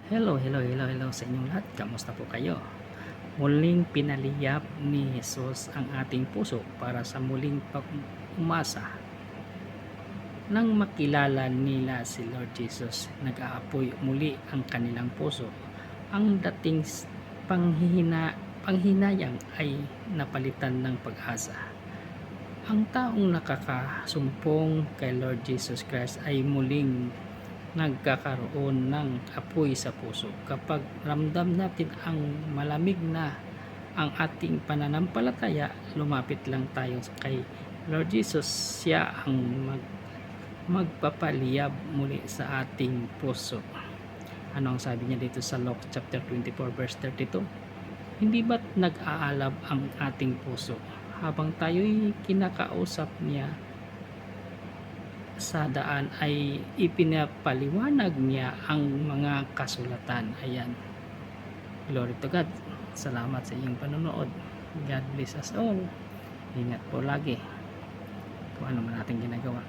Hello sa inyong lahat. Kamusta po kayo? Muling pinaliyap ni Jesus ang ating puso para sa muling pag-umasa. Nang makilala nila si Lord Jesus, nag-aapoy muli ang kanilang puso. Ang dating panghinayang ay napalitan ng pag-asa. Ang taong nakakasumpong kay Lord Jesus Christ ay muling nagkakaroon ng apoy sa puso kapag ramdam natin ang malamig na ang ating pananampalataya. Lumapit lang tayo kay Lord Jesus. Siya ang magpapaliyab muli sa ating puso. Ano ang sabi niya dito sa Luke chapter 24 verse 32? Hindi ba't nag-aalab ang ating puso habang tayo'y kinakausap niya sa daan ay ipinapaliwanag niya ang mga kasulatan? Ayan. Glory to God. Salamat sa iyong panonood. God bless us all. Ingat po lagi kung ano man ating ginagawa.